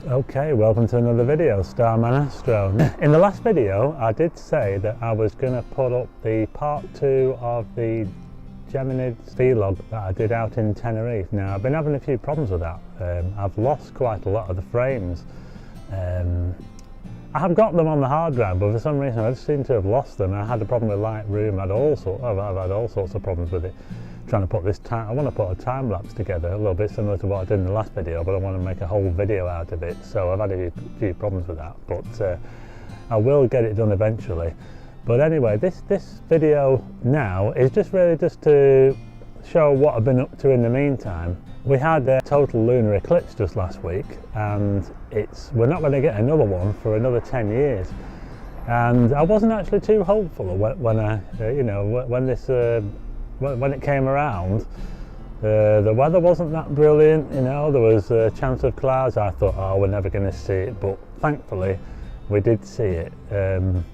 Okay, welcome to another video, Starman Astro. In the last video I did say that I was going to put up the part 2 of the Gemini vlog that I did out in Tenerife. Now I've been having a few problems with that. I've lost quite a lot of the frames. I have got them on the hard drive, but for some reason I just seem to have lost them. I had a problem with Lightroom. I've had all sorts of problems with it. Trying to put this time, I want to put a time lapse together, a little bit similar to what I did in the last video, but I want to make a whole video out of it. So I've had a few problems with that, but I will get it done eventually. But anyway, this video now is just really just to show what I've been up to in the meantime. We had a total lunar eclipse just last week, and we're not going to get another one for another 10 years. And I wasn't actually too hopeful when it came around. The weather wasn't that brilliant, there was a chance of clouds. I thought, oh, we're never going to see it, but thankfully we did see it, and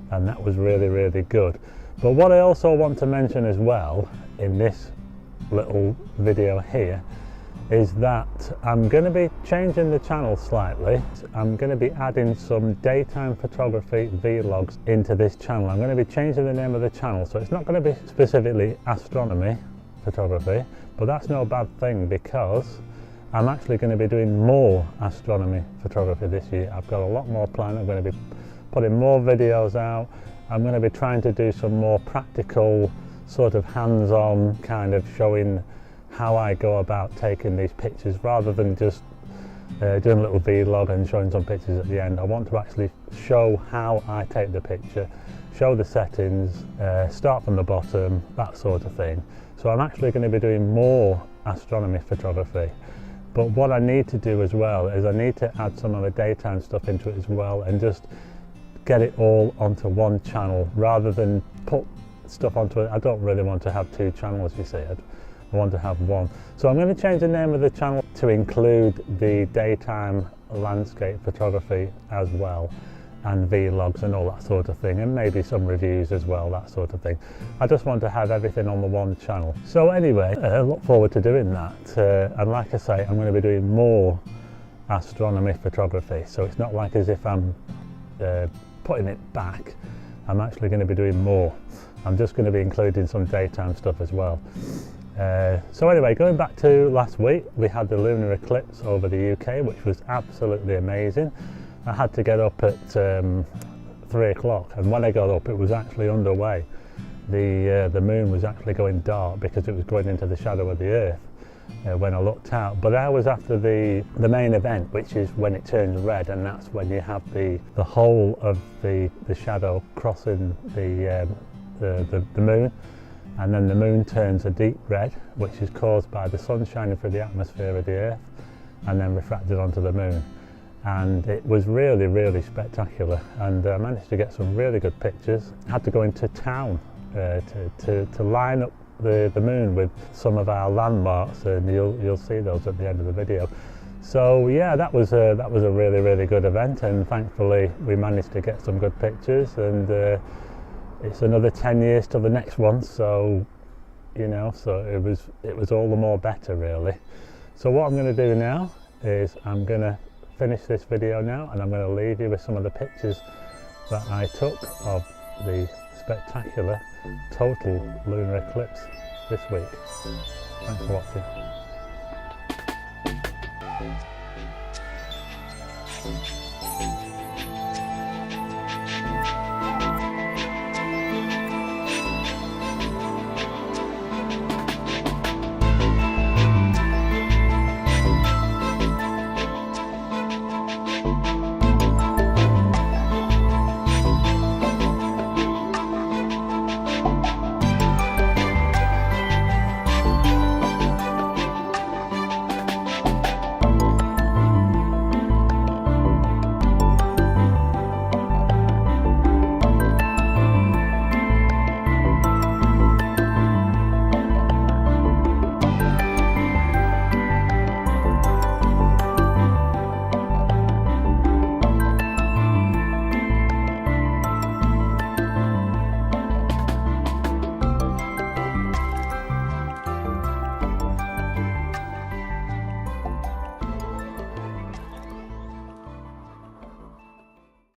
that was really, really good. But what I also want to mention as well in this little video here is that I'm going to be changing the channel slightly. I'm going to be adding some daytime photography vlogs into this channel. I'm going to be changing the name of the channel, so it's not going to be specifically astronomy photography, but that's no bad thing because I'm actually going to be doing more astronomy photography this year. I've got a lot more planned. I'm going to be putting more videos out. I'm going to be trying to do some more practical, sort of hands-on kind of showing how I go about taking these pictures, rather than just doing a little vlog and showing some pictures at the end. I want to actually show how I take the picture, show the settings, start from the bottom, that sort of thing. So I'm actually going to be doing more astronomy photography. But what I need to do as well is I need to add some of the daytime stuff into it as well, and just get it all onto one channel rather than put stuff onto it. I don't really want to have two channels, you see. I want to have one. So I'm going to change the name of the channel to include the daytime landscape photography as well, and vlogs and all that sort of thing, and maybe some reviews as well, that sort of thing. I just want to have everything on the one channel. So anyway, I look forward to doing that, and like I say, I'm going to be doing more astronomy photography, so it's not like as if I'm putting it back. I'm actually going to be doing more. I'm just going to be including some daytime stuff as well. So anyway, going back to last week, we had the lunar eclipse over the UK, which was absolutely amazing. I had to get up at 3 o'clock, and when I got up it was actually underway. The moon was actually going dark because it was going into the shadow of the earth when I looked out. But I was after the main event, which is when it turns red, and that's when you have the whole of the shadow crossing the moon. And then the moon turns a deep red, which is caused by the sun shining through the atmosphere of the earth and then refracted onto the moon. And it was really, really spectacular, and I managed to get some really good pictures. I had to go into town to line up the moon with some of our landmarks, and you'll see those at the end of the video. So yeah, that was a really, really good event, and thankfully we managed to get some good pictures, and it's another 10 years till the next one, so so it was all the more better, really. So what I'm going to do now is I'm going to finish this video now, and I'm going to leave you with some of the pictures that I took of the spectacular total lunar eclipse this week. Thanks for watching.